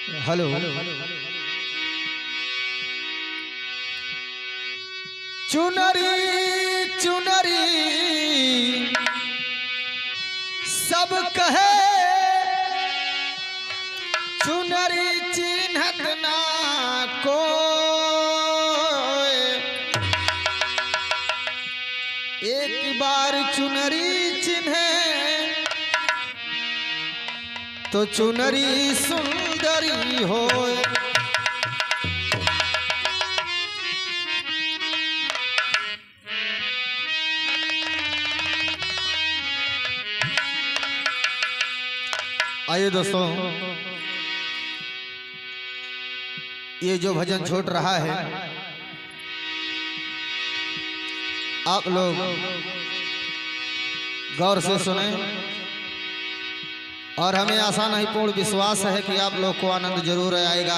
Hello. चुनरी चुनरी सब कहे, चुनरी चिन्हत ना को। एक बार चुनरी चिन्हे तो चुनरी सुंदरी होए। आइए दोस्तों, ये जो भजन छूट रहा है आप लोग गौर से सुने और हमें आशा नहीं पूर्ण विश्वास है कि आप लोग को आनंद जरूर आएगा।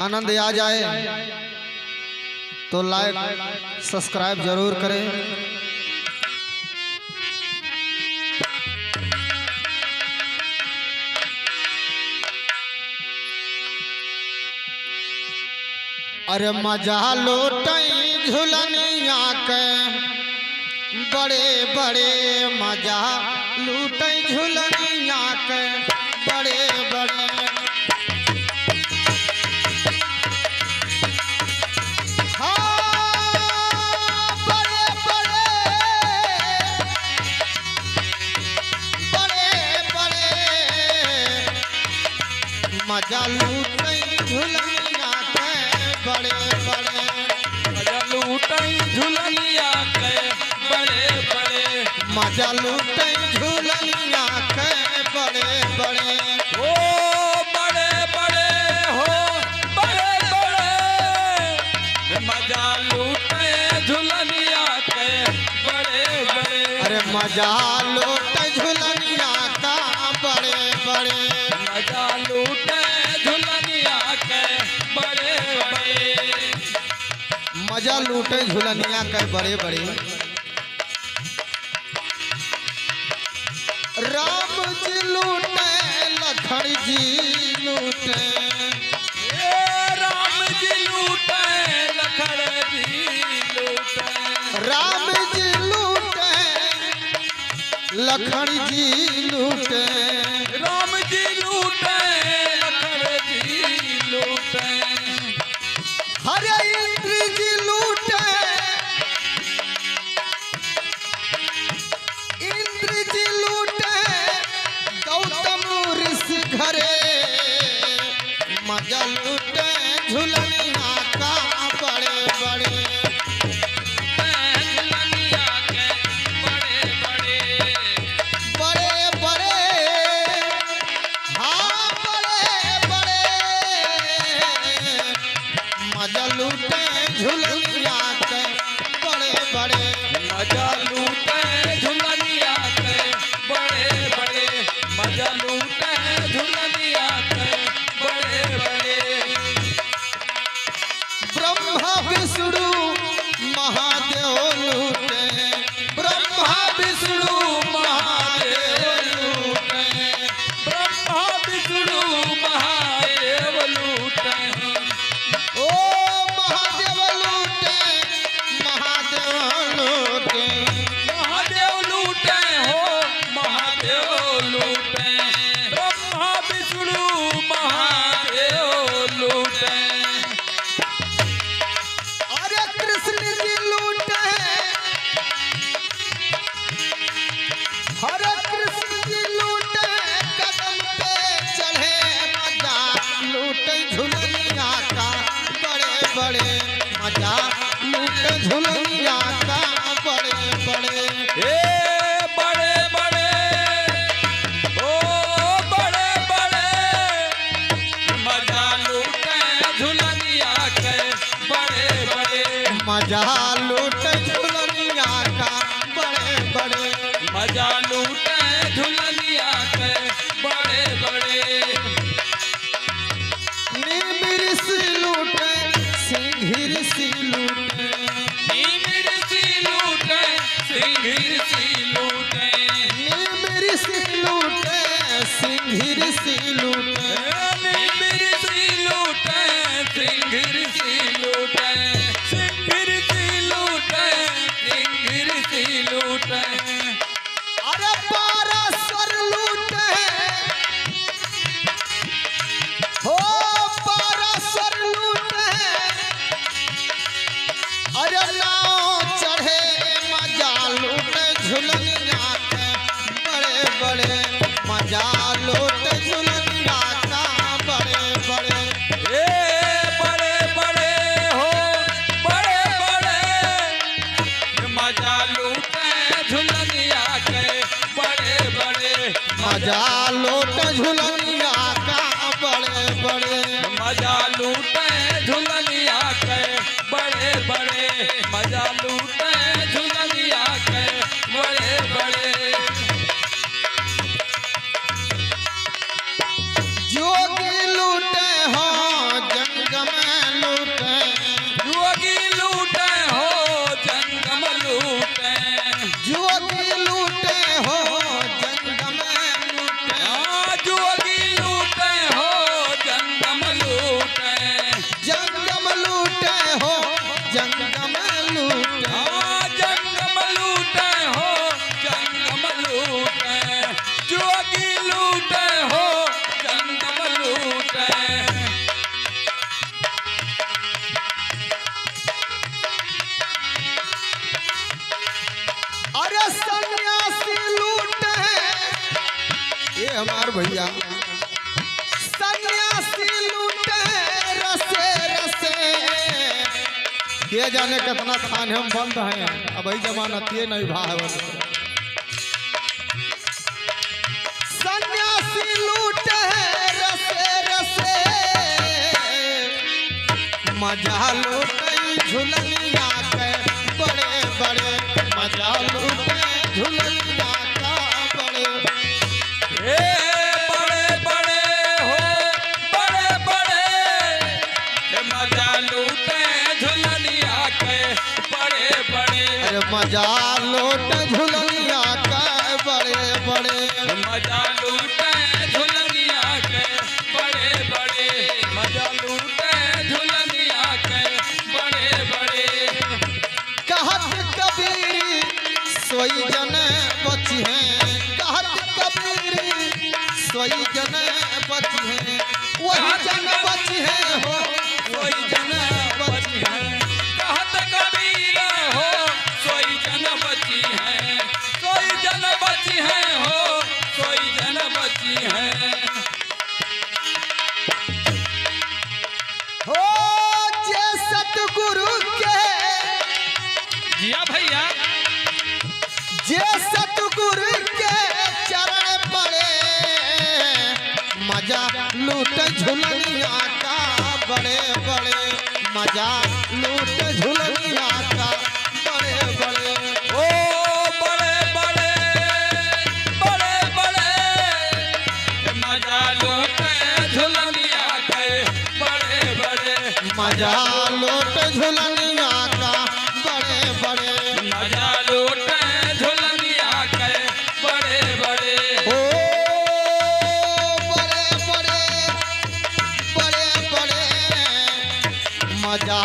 आनंद आ जाए तो लाइक सब्सक्राइब जरूर करें। अरे मजा लोटई झुलनिया के बड़े बड़े, मजा लूटई झुलनिया के बड़े बड़े। हाँ बड़े बड़े बड़े बड़े, मजा लूटई झुलनिया के बड़े बड़े, मजा लूटई झुलनिया के बड़े बड़े, मजा लूटई झुलनिया के बड़े बड़े। ओ बड़े बड़े हो बड़े बड़े, मजा लूटे झुलनिया के बड़े बड़े। अरे मजा लूटई झुलनिया का बड़े बड़े, मजा लूटे झुलनिया के बड़े बड़े, मजा लूटे झुलनिया के बड़े बड़े। राम जी लूटे लखन जी लूटे, राम जी लूटे लखन जी लूटे, राम जी लूटे लखन जी लूटे, राम जी लूटे लखन जी लूटे, हरे इंद्र जी लूटे, इंद्र जी लूटे गौतम ऋषि घरे। मजा लूटे झुलनिया का बड़े बड़े, झुलनिया के बड़े बड़े, बड़े बड़े, हाँ बड़े बड़े, मजा लूटे झुलनिया के बड़े बड़े, मजा लूटे झुलनिया के बड़े बड़े, मजा लूटे झुलनिया के बड़े बड़े। ब्रह्मा विष्णु महादेव लूटे, ब्रह्मा विष्णु महादेव लूटे, ब्रह्मा विष्णु महादेव लूटे, ओ महादेव लूटे, महादेव लूटे, महादेव लूटे हो महादेव लूटे, ब्रह्मा विष्णु महादेव लूटे, अरे कृष्ण जी लूटे, हरे कृष्ण जी लूटे, कदम पे चढ़े मजा लूटे झुलनिया का बड़े बड़े, मजा लूटे झुलनिया का बड़े बड़े। ए बड़े बड़े ओ बड़े बड़े, मजा लूटे झुलनिया के बड़े बड़े, मजा लूटे झुलनिया का बड़े बड़े, मजा लूटे झुलनिया के बड़े बड़े, नीम ऋषि लूटे, सिंह ऋषि लूटे, नीम ऋषि लूटे सिंह ऋषि लूटे, नीम ऋषि लूटे, सिंह ऋषि लूटे, के जाने कितना थाने हम बंद हैं अब ही जमानतिये नहीं भाव सन्यासी लूटे रसे रसे मजा लूटे झुलनिया के बड़े बड़े मजा लूटे झुलनिया का बड़े बड़े बड़े हो बड़े बड़े मजा लूटे झुलनिया के बड़े बड़े अरे मजा लूटे झुलनिया का बड़े बड़े मजा लूटे झुलनिया के बड़े बड़े मजा लूटे झुलनिया के बड़े बड़े कहत कबीर सोई जन बची हैं कहत कबीर सोई जन बची हैं वही जन बची हैं हो सोई जन बची है कहत कबीर हो सोई जन बची है सोई जन बची है हो सोई जन बची है हो जे सतगुरु के जिया भैया जे सतगुरु के चरण पड़े मजा लूट झुलनिया का बड़े बड़े मजा लूट झुलनिया का बड़े बड़े ओ बड़े बड़े बड़े बड़े मजा लूटे झुलनिया के बड़े बड़े मजा लूट झुलनिया का बड़े बड़े मजा लूटे झुलनिया के बड़े बड़े ओ बड़े बड़े बड़े बड़े मजा